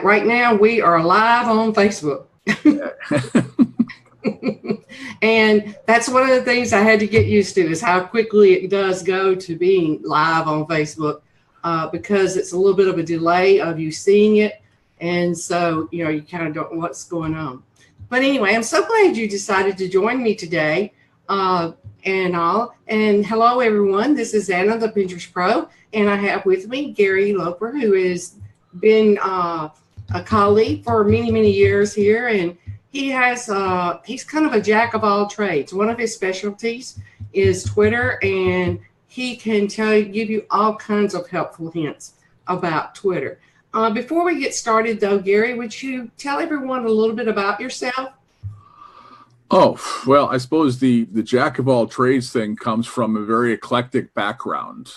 Right now, we are live on Facebook. And that's one of the things I had to get used to is how quickly it does go to being live on Facebook because it's a little bit of a delay of you seeing it. And so, you kind of don't know what's going on. But anyway, I'm so glad you decided to join me today. And hello, everyone. This is Anna, the Pinterest Pro. And I have with me Gary Loper, who has been a colleague for many, many years here. And he's kind of a jack of all trades. One of his specialties is Twitter, and he can give you all kinds of helpful hints about Twitter. Before we get started, though, Gary, would you tell everyone a little bit about yourself? Oh, well, I suppose the jack of all trades thing comes from a very eclectic background.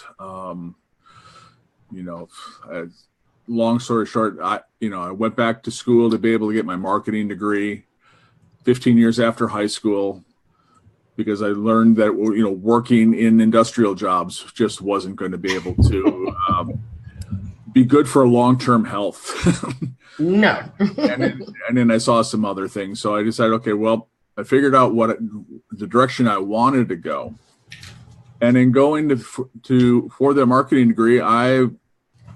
Long story short, I went back to school to be able to get my marketing degree 15 years after high school because I learned that, working in industrial jobs just wasn't going to be able to be good for long-term health. No. and then I saw some other things. So I decided, okay, well, I figured out the direction I wanted to go. And in going for the marketing degree, I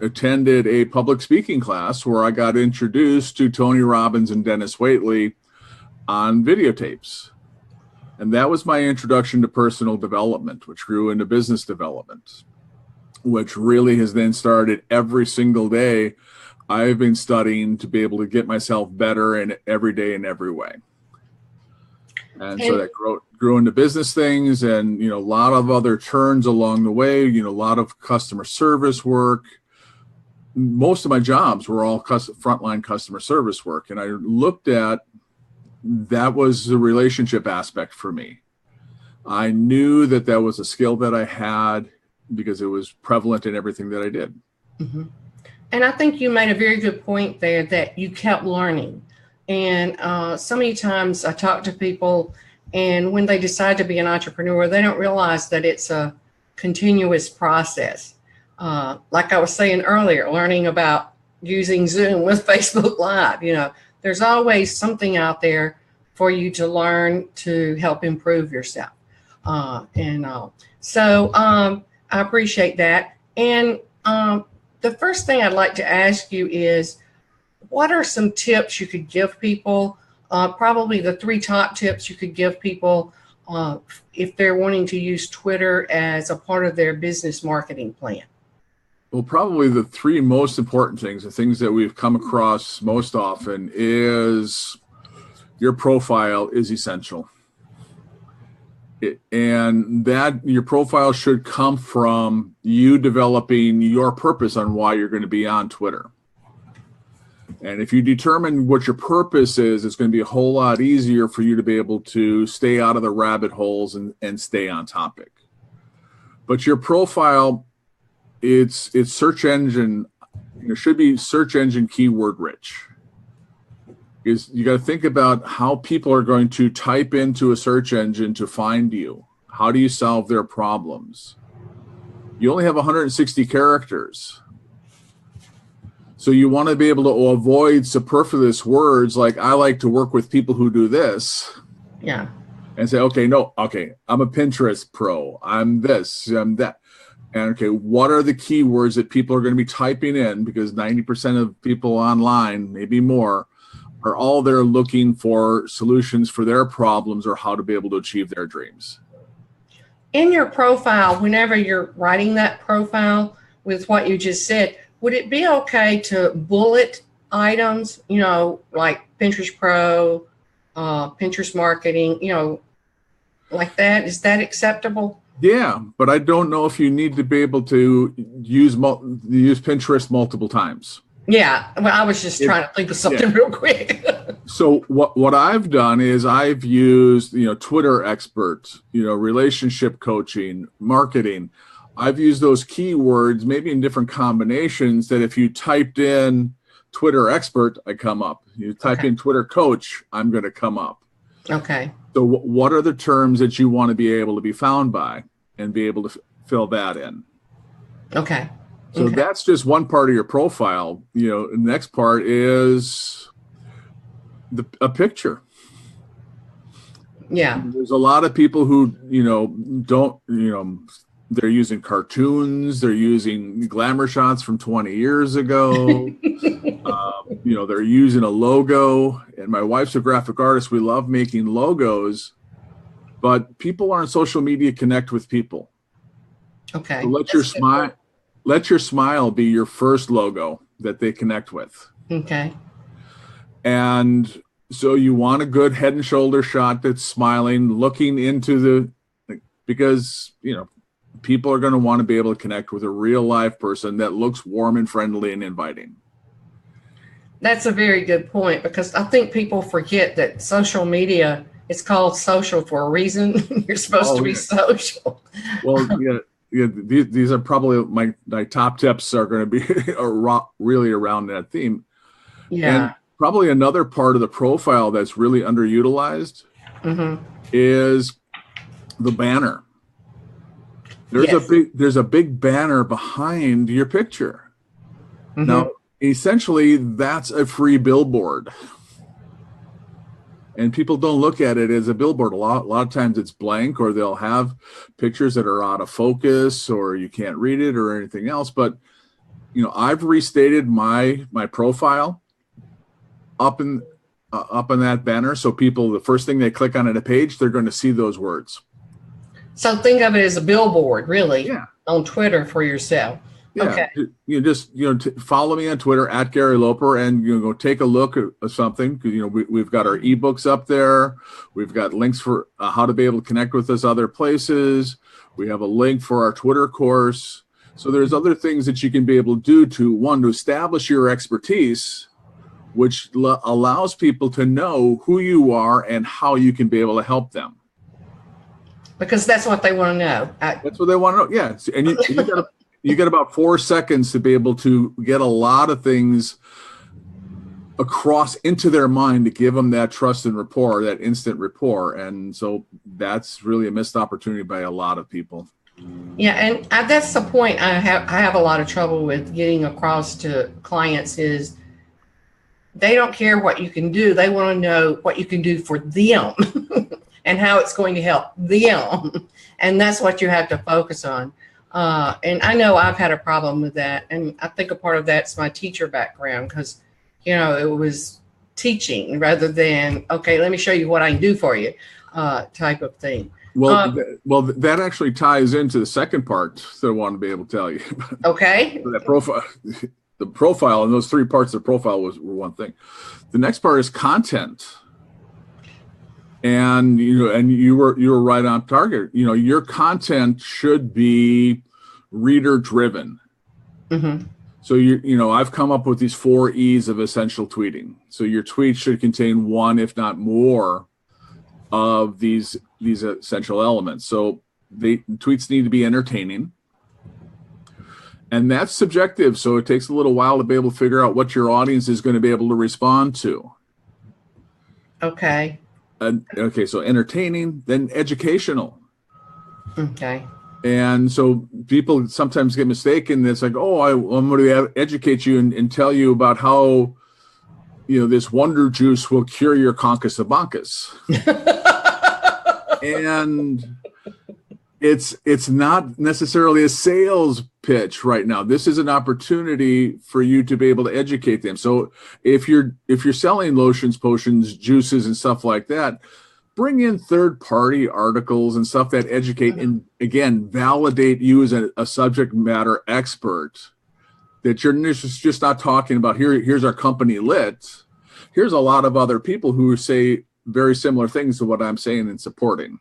attended a public speaking class where I got introduced to Tony Robbins and Dennis Waitley on videotapes. And that was my introduction to personal development, which grew into business development, which really has then started every single day. I've been studying to be able to get myself better in every day in every way. And so that grew into business things and, a lot of other turns along the way, a lot of customer service work. Most of my jobs were all frontline customer service work. And I looked at that was the relationship aspect for me. I knew that was a skill that I had because it was prevalent in everything that I did. Mm-hmm. And I think you made a very good point there that you kept learning. And so many times I talk to people, and when they decide to be an entrepreneur, they don't realize that it's a continuous process. Like I was saying earlier, learning about using Zoom with Facebook Live, there's always something out there for you to learn to help improve yourself. So I appreciate that. And the first thing I'd like to ask you is, what are some tips you could give people? Probably the 3 top tips you could give people if they're wanting to use Twitter as a part of their business marketing plan. Well, probably the 3 most important things, the things that we've come across most often, is your profile is essential. And that your profile should come from you developing your purpose on why you're going to be on Twitter. And if you determine what your purpose is, it's going to be a whole lot easier for you to be able to stay out of the rabbit holes and stay on topic. But your profile, it's search engine, should be search engine keyword rich. Is you got to think about how people are going to type into a search engine to find you. How do you solve their problems? You only have 160 characters. So you want to be able to avoid superfluous words like, I like to work with people who do this. Yeah. And say, I'm a Pinterest pro. I'm this, I'm that. And what are the keywords that people are going to be typing in? Because 90% of people online, maybe more, are all there looking for solutions for their problems or how to be able to achieve their dreams. In your profile, whenever you're writing that profile with what you just said, would it be okay to bullet items, like Pinterest Pro, Pinterest marketing, like that? Is that acceptable? Yeah, but I don't know if you need to be able to use Pinterest multiple times. Yeah, well, I was just trying to think of something real quick. So what I've done is I've used, Twitter expert, relationship coaching, marketing. I've used those keywords maybe in different combinations that if you typed in Twitter expert, I come up. You type in Twitter coach, I'm going to come up. Okay. So what are the terms that you want to be able to be found by and be able to fill that in? Okay. So Okay. that's just one part of your profile. The next part is a picture. Yeah. There's a lot of people who, don't, they're using cartoons, they're using glamour shots from 20 years ago. They're using a logo. And my wife's a graphic artist. We love making logos, but people on social media connect with people. Okay. So let your smile be your first logo that they connect with. Okay. And so you want a good head and shoulder shot that's smiling, looking into because, people are going to want to be able to connect with a real live person that looks warm and friendly and inviting. That's a very good point, because I think people forget that social media, it's called social for a reason. You're supposed to be social. Well, yeah, these are probably my top tips are going to be really around that theme. Yeah. And probably another part of the profile that's really underutilized is the banner. There's a big banner behind your picture. Now, essentially, that's a free billboard. And people don't look at it as a billboard. A lot of times it's blank, or they'll have pictures that are out of focus, or you can't read it, or anything else. But I've restated my profile up in that banner, so people, the first thing they click on at a page, they're going to see those words. So think of it as a billboard, really, Yeah. on Twitter for yourself. Yeah, Okay. you just follow me on Twitter at Gary Loper, and go take a look at something. We've got our ebooks up there. We've got links for how to be able to connect with us other places. We have a link for our Twitter course. So there's other things that you can be able to do to establish your expertise, which allows people to know who you are and how you can be able to help them. Because that's what they want to know. That's what they want to know. Yeah, and you got about 4 seconds to be able to get a lot of things across into their mind to give them that trust and rapport, that instant rapport. And so that's really a missed opportunity by a lot of people. Yeah, and that's the point I have a lot of trouble with getting across to clients is they don't care what you can do. They want to know what you can do for them and how it's going to help them. And that's what you have to focus on. And I know I've had a problem with that. And I think a part of that's my teacher background, because, it was teaching rather than, okay, let me show you what I can do for you type of thing. Well, that actually ties into the second part that I want to be able to tell you. Okay. That profile, the profile, and those 3 parts of the profile were one thing. The next part is content. And you were right on target. Your content should be reader driven. So I've come up with these 4 E's of essential tweeting. So your tweet should contain one, if not more, of these essential elements. So tweets need to be entertaining, and that's subjective. So it takes a little while to be able to figure out what your audience is going to be able to respond to. Okay. Okay, so entertaining, then educational. Okay. And so people sometimes get mistaken. It's like, oh, I'm going to educate you and tell you about how, this wonder juice will cure your concussabonkus. And it's not necessarily a sales pitch right now. This is an opportunity for you to be able to educate them. So if you're selling lotions, potions, juices, and stuff like that, bring in third-party articles and stuff that educate and, again, validate you as a subject matter expert. That you're just not talking about, here's our company lit. Here's a lot of other people who say very similar things to what I'm saying and supporting.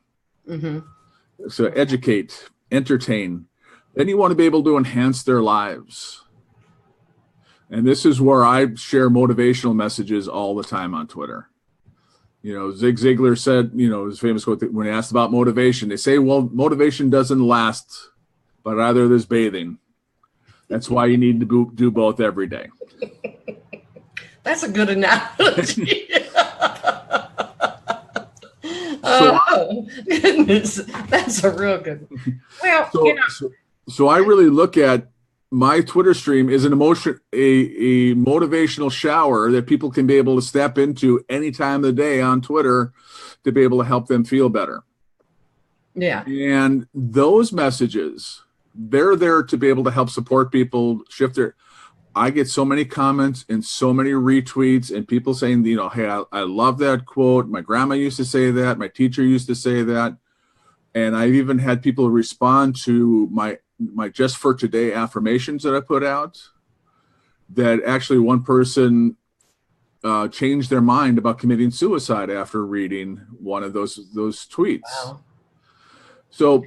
So educate, entertain. Then you want to be able to enhance their lives. And this is where I share motivational messages all the time on Twitter. Zig Ziglar said, his famous quote, when he asked about motivation, they say, well, motivation doesn't last, but rather there's bathing. That's why you need to do both every day. That's a good analogy. Oh, goodness. That's a real good one. Well, so I really look at my Twitter stream is a motivational shower that people can be able to step into any time of the day on Twitter to be able to help them feel better. Yeah. And those messages, they're there to be able to help support people shift their. I get so many comments and so many retweets and people saying, hey, I love that quote. My grandma used to say that. My teacher used to say that. And I've even had people respond to my Just for Today affirmations that I put out, that actually one person changed their mind about committing suicide after reading one of those tweets. Wow. So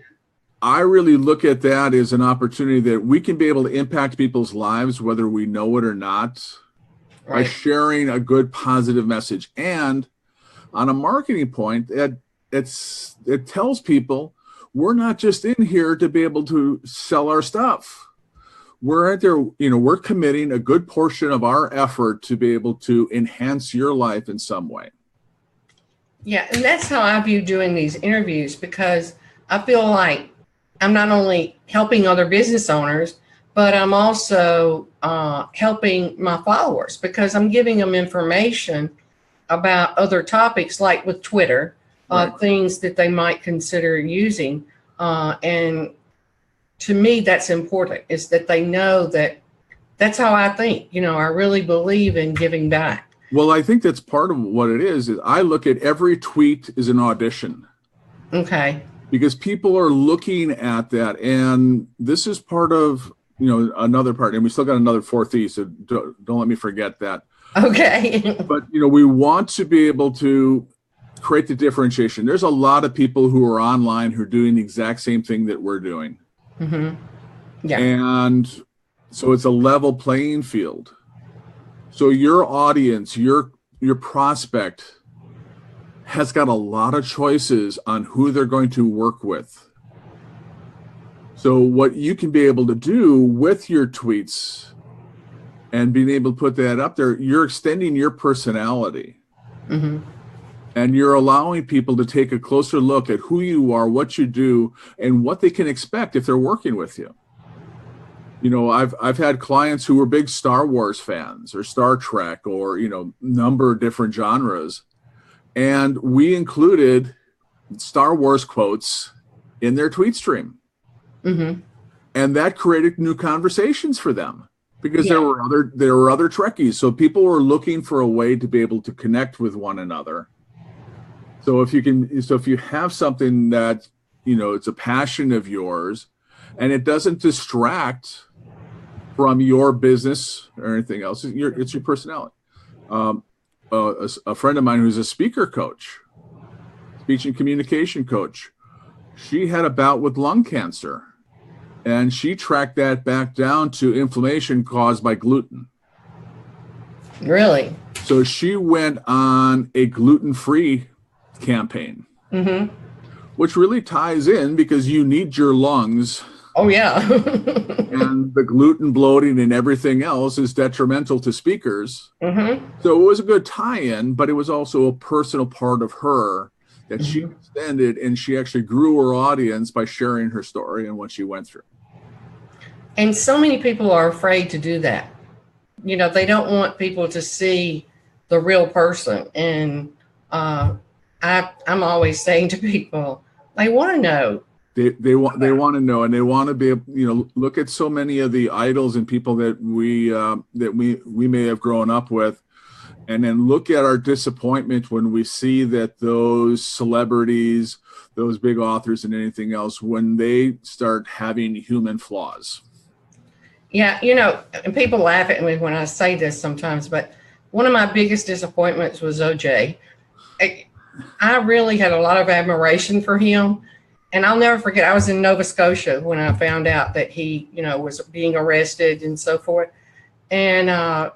I really look at that as an opportunity that we can be able to impact people's lives, whether we know it or not, right, by sharing a good, positive message. And on a marketing point, it tells people we're not just in here to be able to sell our stuff. We're out there, we're committing a good portion of our effort to be able to enhance your life in some way. Yeah, and that's how I view doing these interviews, because I feel like I'm not only helping other business owners, but I'm also helping my followers, because I'm giving them information about other topics, like with Twitter, right, things that they might consider using. And to me, that's important, is that they know that that's how I think. I really believe in giving back. Well, I think that's part of what it is I look at every tweet as an audition. Okay. Because people are looking at that, and this is part of, another part, and we still got another 4th, so don't let me forget that. Okay. But, we want to be able to create the differentiation. There's a lot of people who are online who are doing the exact same thing that we're doing. Mm-hmm. Yeah. And so it's a level playing field. So your audience, your prospect has got a lot of choices on who they're going to work with. So what you can be able to do with your tweets and being able to put that up there, you're extending your personality. Mm-hmm. And you're allowing people to take a closer look at who you are, what you do, and what they can expect if they're working with you. I've had clients who were big Star Wars fans or Star Trek or, number of different genres. And we included Star Wars quotes in their tweet stream. Mm-hmm. And that created new conversations for them, because there were other Trekkies. So people were looking for a way to be able to connect with one another. So if you have something that, it's a passion of yours and it doesn't distract from your business or anything else, it's your personality. A friend of mine who's a speaker coach, speech and communication coach, she had a bout with lung cancer, and she tracked that back down to inflammation caused by gluten. Really? So she went on a gluten-free campaign, mm-hmm, which really ties in, because you need your lungs. Oh, yeah. And the gluten, bloating, and everything else is detrimental to speakers. Mm-hmm. So it was a good tie-in, but it was also a personal part of her that she extended, and she actually grew her audience by sharing her story and what she went through. And so many people are afraid to do that. They don't want people to see the real person. And I'm always saying to people, they want to know. They want to know, and they want to be, look at so many of the idols and people that we may have grown up with, and then look at our disappointment when we see that those celebrities, those big authors and anything else, when they start having human flaws. Yeah, and people laugh at me when I say this sometimes, but one of my biggest disappointments was OJ. I really had a lot of admiration for him. And I'll never forget, I was in Nova Scotia when I found out that he, was being arrested and so forth. And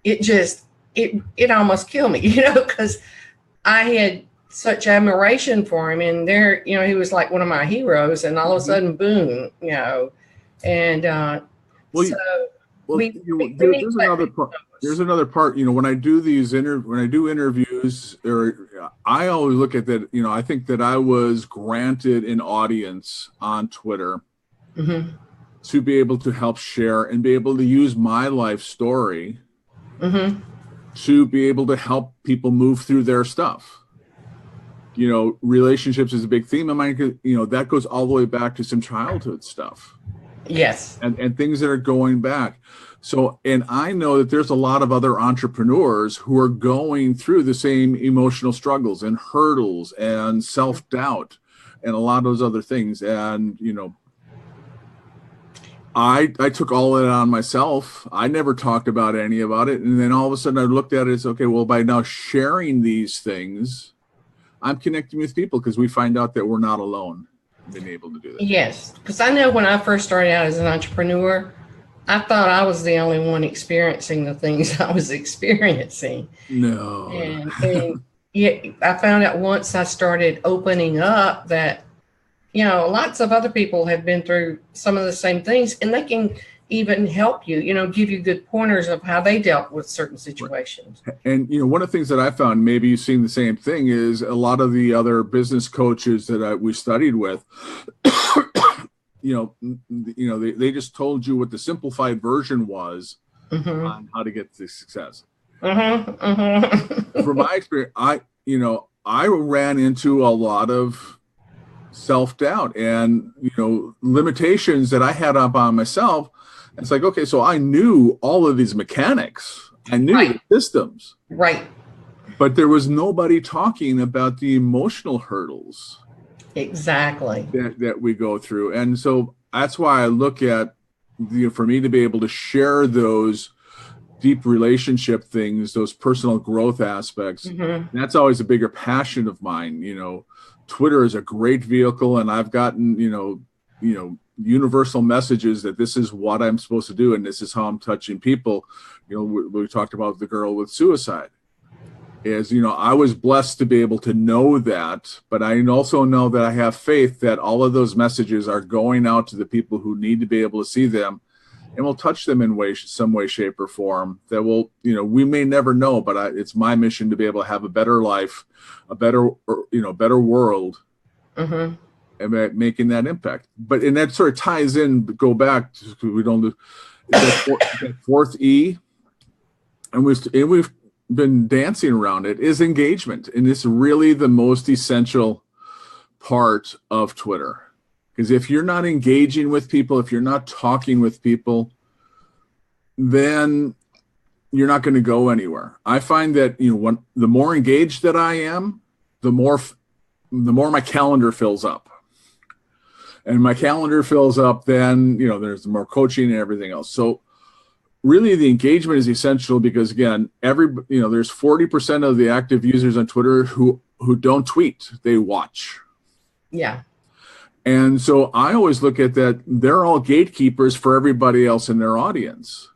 it almost killed me, because I had such admiration for him. And there, he was like one of my heroes. And all of a sudden, boom, and there's another part, when I do interviews, or I always look at that, I think that I was granted an audience on Twitter, mm-hmm, to be able to help share and be able to use my life story to be able to help people move through their stuff. You know, relationships is a big theme of mine. You know, that goes all the way back to some childhood stuff. Yes. And things that are going back. So, and I know that there's a lot of other entrepreneurs who are going through the same emotional struggles and hurdles and self-doubt and a lot of those other things. And, you know, I took all of it on myself. I never talked about any about it. And then all of a sudden I looked at it as, okay, well, by now sharing these things, I'm connecting with people because we find out that we're not alone being able to do that. Yes. Because I know when I first started out as an entrepreneur, I thought I was the only one experiencing the things I was experiencing. No. And yeah, I found out once I started opening up that, you know, lots of other people have been through some of the same things, and they can even help you, you know, give you good pointers of how they dealt with certain situations. And, you know, one of the things that I found, maybe you've seen the same thing, is a lot of the other business coaches that we studied with, you know, they just told you what the simplified version was on how to get to success. From my experience, I ran into a lot of self-doubt and, you know, limitations that I had up on myself. It's like, okay, so I knew all of these mechanics. I knew the systems. Right. But there was nobody talking about the emotional hurdles. Exactly. That we go through. And so that's why I look at, for me to be able to share those deep relationship things, those personal growth aspects, that's always a bigger passion of mine. You know, Twitter is a great vehicle, and I've gotten, you know, universal messages that this is what I'm supposed to do, and this is how I'm touching people. You know, we talked about the girl with suicide. Is, you know, I was blessed to be able to know that, but I also know that I have faith that all of those messages are going out to the people who need to be able to see them, and will touch them in some way, shape, or form. That will, you know, we may never know, but it's my mission to be able to have a better life, a better, you know, better world, and making that impact. But and that sort of ties in. Go back to we don't do that fourth E, and we've been dancing around it, is engagement, and it's really the most essential part of Twitter. Because if you're not engaging with people, if you're not talking with people, then you're not going to go anywhere. I find that, you know, the more engaged that I am, the more my calendar fills up. And my calendar fills up, then, you know, there's more coaching and everything else. So really the engagement is essential because, again, there's 40% of the active users on Twitter who don't tweet, they watch. Yeah. And so I always look at that, they're all gatekeepers for everybody else in their audience.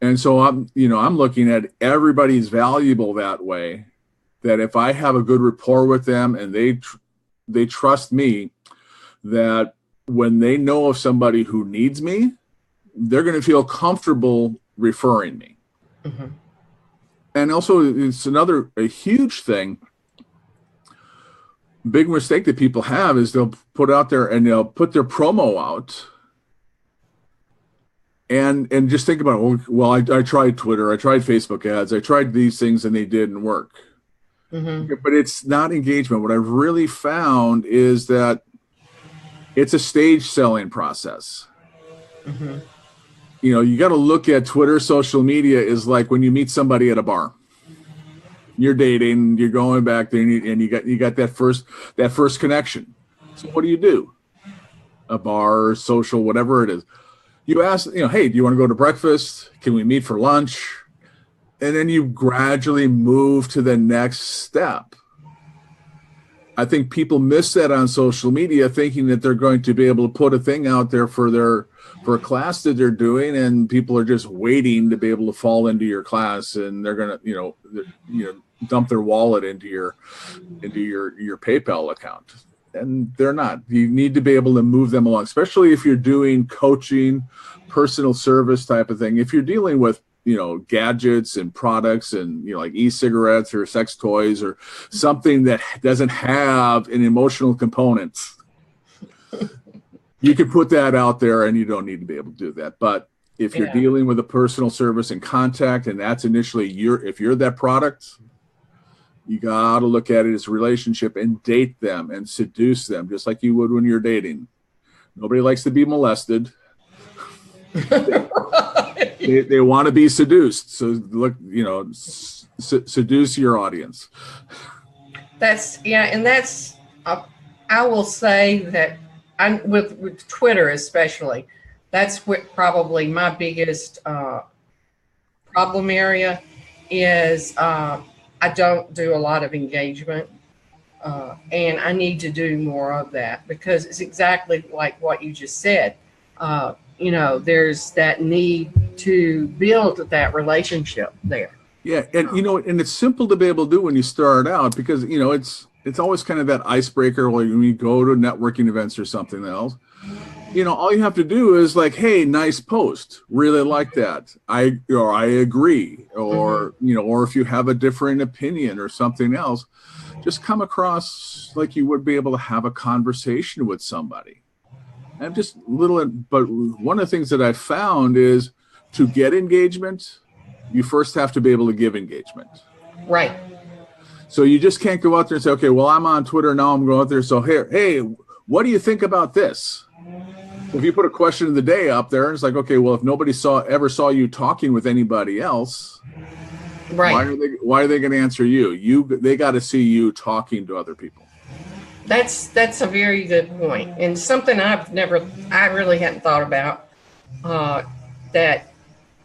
And so I'm looking at everybody's valuable that way, that if I have a good rapport with them and they trust me, that when they know of somebody who needs me, they're going to feel comfortable referring me. And also it's a huge thing. Big mistake that people have is they'll put out there and they'll put their promo out and just think about it. Well, I tried Twitter, I tried Facebook ads, I tried these things and they didn't work. But it's not engagement. What I've really found is that it's a stage selling process. You know, you got to look at Twitter, social media is like when you meet somebody at a bar. You're dating, you're going back there, and you got that first connection. So what do? A bar, social, whatever it is. You ask, you know, hey, do you want to go to breakfast? Can we meet for lunch? And then you gradually move to the next step. I think people miss that on social media, thinking that they're going to be able to put a thing out there for a class that they're doing, and people are just waiting to be able to fall into your class, and they're gonna, you know, dump their wallet into your PayPal account, and they're not. You need to be able to move them along, especially if you're doing coaching, personal service type of thing. If you're dealing with, you know, gadgets and products and, you know, like e-cigarettes or sex toys or something that doesn't have an emotional component, you can put that out there, and you don't need to be able to do that. But if you're dealing with a personal service and contact, and that's initially if you're that product, you got to look at it as a relationship and date them and seduce them just like you would when you're dating. Nobody likes to be molested. They want to be seduced. So look, seduce your audience. And that's I will say that with Twitter especially, that's what probably my biggest problem area is. I don't do a lot of engagement, and I need to do more of that because it's exactly like what you just said. There's that need to build that relationship there. Yeah, and and it's simple to be able to do when you start out because it's always kind of that icebreaker when you go to networking events or something else. All you have to do is like, hey, nice post, really like that. I agree, or or if you have a different opinion or something else, just come across like you would be able to have a conversation with somebody. And but one of the things that I found is to get engagement, you first have to be able to give engagement. Right. So you just can't go out there and say, okay, well, I'm on Twitter now, I'm going out there. So hey, what do you think about this? If you put a question of the day up there, and it's like, okay, well, if nobody ever saw you talking with anybody else, right? Why are they going to answer you? They got to see you talking to other people. That's a very good point, and something I really hadn't thought about. That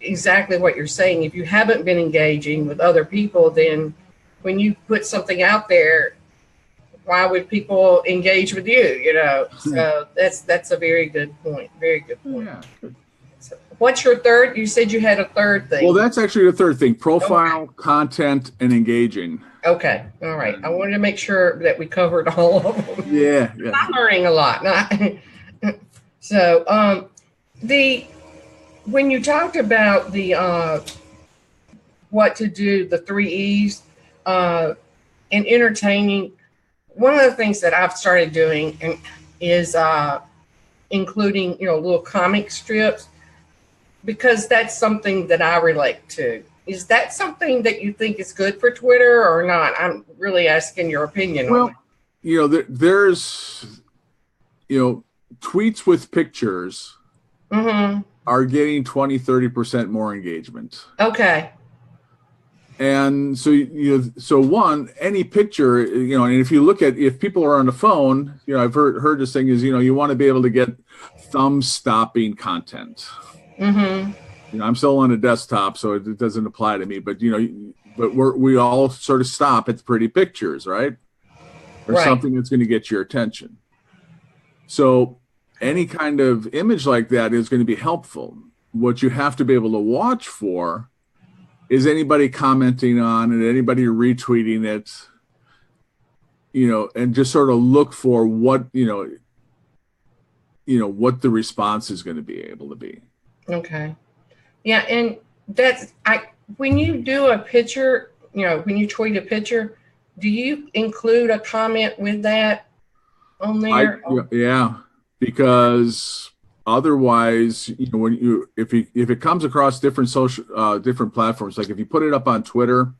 exactly what you're saying. If you haven't been engaging with other people, then when you put something out there, why would people engage with you? So that's a very good point. Very good point. Yeah. So what's your third? You said you had a third thing. Well, that's actually the third thing: profile, content, and engaging. Okay. All right. I wanted to make sure that we covered all of them. Yeah. I'm learning a lot. So, when you talked about the what to do, the 3 E's, and entertaining. One of the things that I've started doing is including, little comic strips, because that's something that I relate to. Is that something that you think is good for Twitter or not? I'm really asking your opinion on it. There's, tweets with pictures are getting 20-30% more engagement. Okay. And so any picture, and if you look at, if people are on the phone, I've heard this thing is, you want to be able to get thumb stopping content. I'm still on a desktop, so it doesn't apply to me, but we all sort of stop at the pretty pictures, right? Or something that's going to get your attention. So any kind of image like that is going to be helpful. What you have to be able to watch for is anybody commenting on it, anybody retweeting it, and just sort of look for what, what the response is going to be able to be. Okay. Yeah. And when you do a picture, when you tweet a picture, do you include a comment with that on there? Yeah, because otherwise, if it comes across different different platforms, like if you put it up on Twitter,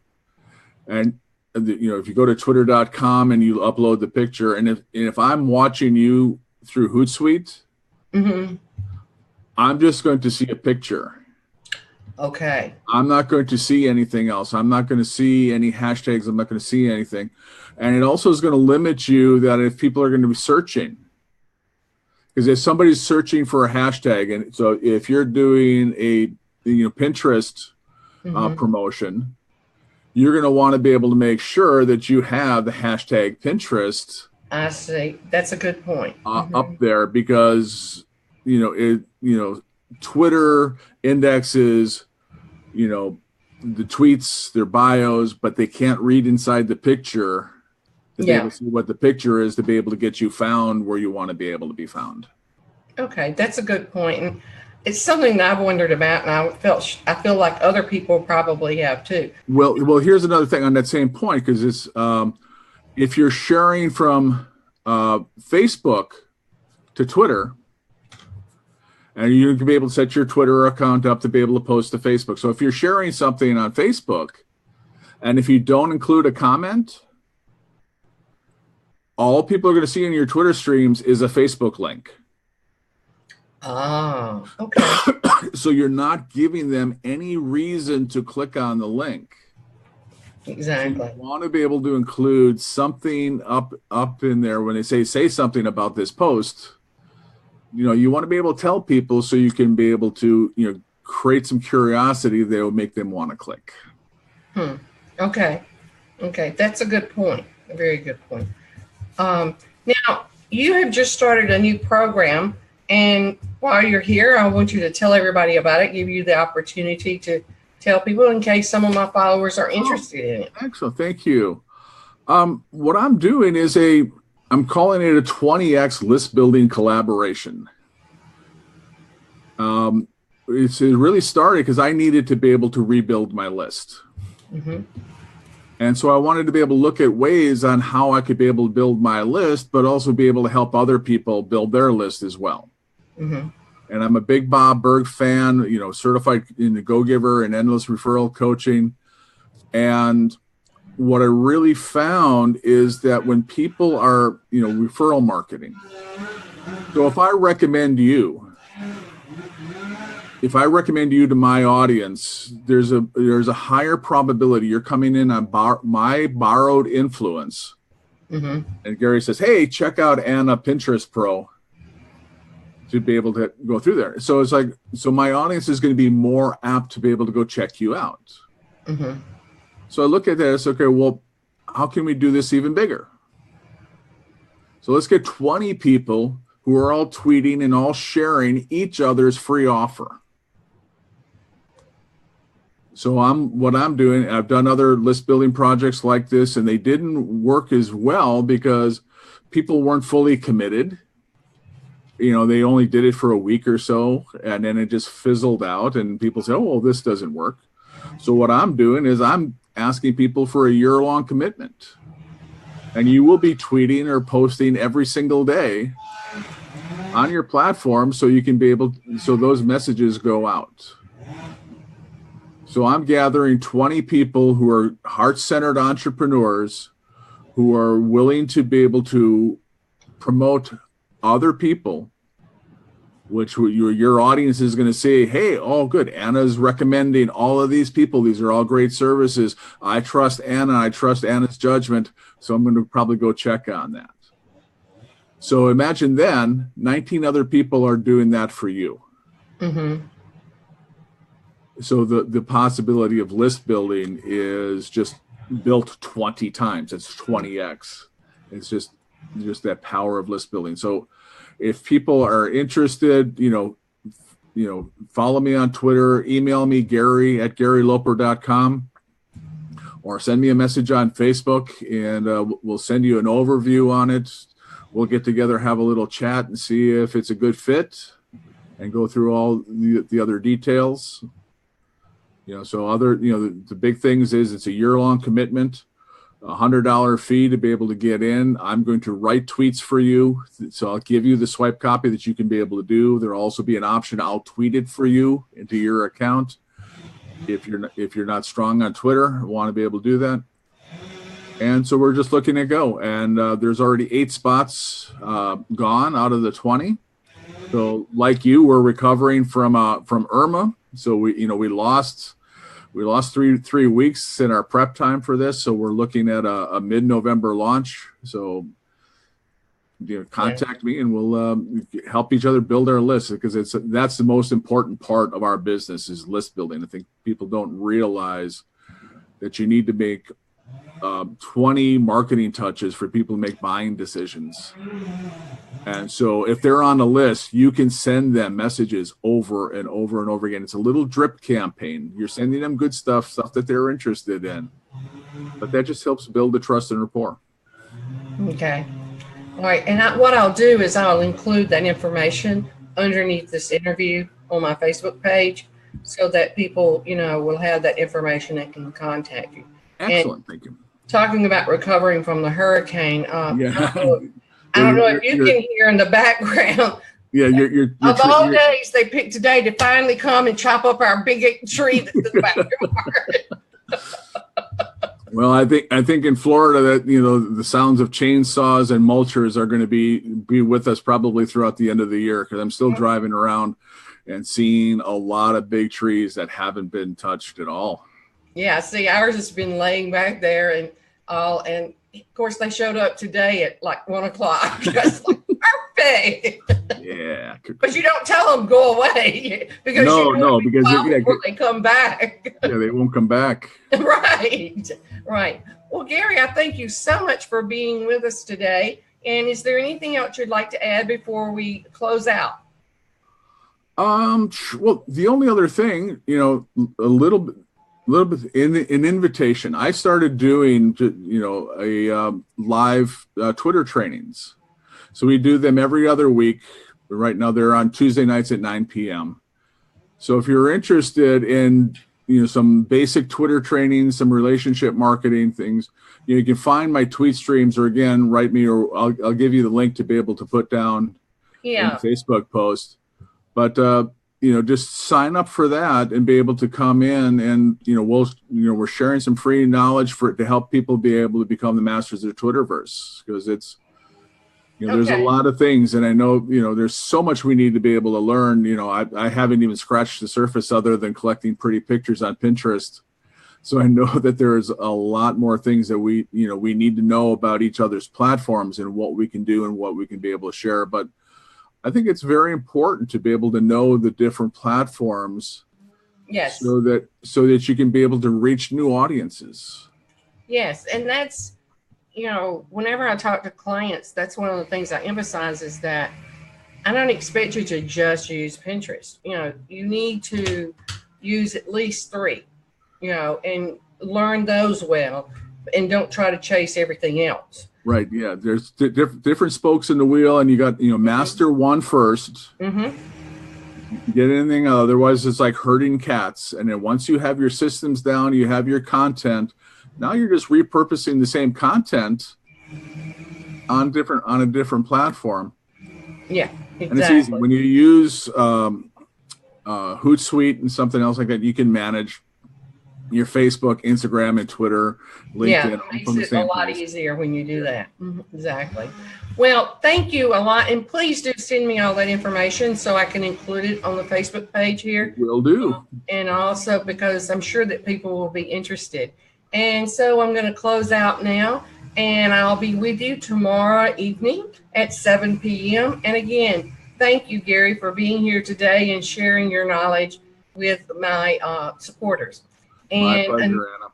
and if you go to twitter.com and you upload the picture, and if I'm watching you through Hootsuite, I'm just going to see a picture. Okay. I'm not going to see anything else. I'm not going to see any hashtags. I'm not going to see anything. And it also is going to limit you that if people are going to be searching, because if somebody's searching for a hashtag, and so if you're doing a Pinterest promotion, you're going to want to be able to make sure that you have the hashtag Pinterest. I see. That's a good point. Up there, because Twitter indexes, the tweets, their bios, but they can't read inside the picture to be able to see what the picture is to be able to get you found where you want to be able to be found. Okay, that's a good point. And it's something that I've wondered about, and I feel like other people probably have too. Well, here's another thing on that same point, because it's if you're sharing from Facebook to Twitter, And you can be able to set your Twitter account up to be able to post to Facebook. So if you're sharing something on Facebook, and if you don't include a comment, all people are going to see in your Twitter streams is a Facebook link. Oh, okay. So you're not giving them any reason to click on the link. Exactly. So you want to be able to include something up in there when they say something about this post. You want to be able to tell people so you can be able to, create some curiosity that will make them want to click. Okay. That's a good point. A very good point. Now, you have just started a new program, and while you're here, I want you to tell everybody about it, give you the opportunity to tell people in case some of my followers are interested in it. Excellent. Thank you. What I'm doing is I'm calling it a 20X list building collaboration. It really started because I needed to be able to rebuild my list. Mm-hmm. And so I wanted to be able to look at ways on how I could be able to build my list, but also be able to help other people build their list as well. Mm-hmm. And I'm a big Bob Burg fan, certified in the Go-Giver and endless referral coaching. And what I really found is that when people are, referral marketing, so if I recommend you to my audience, there's a higher probability you're coming in on my borrowed influence. Mm-hmm. And Gary says, hey, check out Anna Pinterest Pro to be able to go through there. So it's like, my audience is going to be more apt to be able to go check you out. Mm-hmm. So I look at this, okay, well, how can we do this even bigger? So let's get 20 people who are all tweeting and all sharing each other's free offer. So what I'm doing, I've done other list building projects like this, and they didn't work as well because people weren't fully committed. They only did it for a week or so, and then it just fizzled out, and people say, oh, well, this doesn't work. So what I'm doing is I'm asking people for a year-long commitment. And you will be tweeting or posting every single day on your platform so you can be able, so those messages go out. So I'm gathering 20 people who are heart-centered entrepreneurs who are willing to be able to promote other people, which your audience is going to say, hey, oh, good, Anna's recommending all of these people. These are all great services. I trust Anna. I trust Anna's judgment. So I'm going to probably go check on that. So imagine then 19 other people are doing that for you. Mm-hmm. So the possibility of list building is just built 20 times. It's 20X. It's just that power of list building. So if people are interested, follow me on Twitter, email me, Gary@GaryLoper.com, or send me a message on Facebook, and we'll send you an overview on it. We'll get together, have a little chat, and see if it's a good fit, and go through all the other details. The big things is it's a year-long commitment, $100 fee to be able to get in. I'm going to write tweets for you. So I'll give you the swipe copy that you can be able to do. There'll also be an option. I'll tweet it for you into your account. If you're not strong on Twitter, want to be able to do that. And so we're just looking to go. And there's already 8 spots gone out of the 20. So like you, we're recovering from Irma. So we lost 3 weeks in our prep time for this. So we're looking at a mid-November launch. So contact me and we'll help each other build our list, because that's the most important part of our business is list building. I think people don't realize that you need to make 20 marketing touches for people to make buying decisions. And so if they're on the list, you can send them messages over and over and over again. It's a little drip campaign. You're sending them good stuff that they're interested in. But that just helps build the trust and rapport. Okay. All right. And what I'll do is I'll include that information underneath this interview on my Facebook page so that people, will have that information and can contact you. Excellent. Thank you. Talking about recovering from the hurricane, Yeah. I don't know if you can hear in the background, Yeah, you're of all days, they picked today to finally come and chop up our big tree that's in the backyard. Well, I think in Florida that the sounds of chainsaws and mulchers are going to be with us probably throughout the end of the year, because I'm still driving around and seeing a lot of big trees that haven't been touched at all. Yeah, see, ours has been laying back there and of course they showed up today at like 1 o'clock. That's like perfect. Yeah, but you don't tell them go away because before they come back. Yeah, they won't come back. Right. Well, Gary, I thank you so much for being with us today. And is there anything else you'd like to add before we close out? Well, the only other thing, a little bit in invitation. I started doing, live Twitter trainings. So we do them every other week. Right now they're on Tuesday nights at 9 p.m. So if you're interested in, some basic Twitter training, some relationship marketing things, you can find my tweet streams, or again, write me, or I'll give you the link to be able to put down in the Facebook post. But, just sign up for that and be able to come in, and, we're sharing some free knowledge to help people be able to become the masters of the Twitterverse, because it's, there's a lot of things, and I know, there's so much we need to be able to learn. I haven't even scratched the surface other than collecting pretty pictures on Pinterest. So I know that there's a lot more things that we need to know about each other's platforms and what we can do and what we can be able to share. But I think it's very important to be able to know the different platforms. Yes. So that you can be able to reach new audiences. Yes. And that's, whenever I talk to clients, that's one of the things I emphasize is that I don't expect you to just use Pinterest. You need to use at least 3, and learn those well, and don't try to chase everything else. Right. Yeah. There's different spokes in the wheel, and you got, master one first. Mm-hmm. Get anything. Otherwise, it's like herding cats. And then once you have your systems down, you have your content. Now you're just repurposing the same content on a different platform. Yeah, exactly. And it's easy when you use Hootsuite and something else like that. You can manage your Facebook, Instagram, and Twitter, LinkedIn. Yeah, it makes it a lot easier when you do that. Exactly. Well, thank you a lot. And please do send me all that information so I can include it on the Facebook page here. Will do. And also because I'm sure that people will be interested. And so I'm going to close out now, and I'll be with you tomorrow evening at 7 p.m. And again, thank you, Gary, for being here today and sharing your knowledge with my supporters. My pleasure, Anna.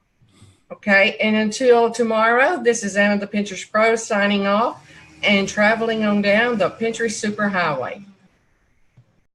Okay, and until tomorrow, this is Anna the Pinterest Pro signing off and traveling on down the Pinterest Superhighway.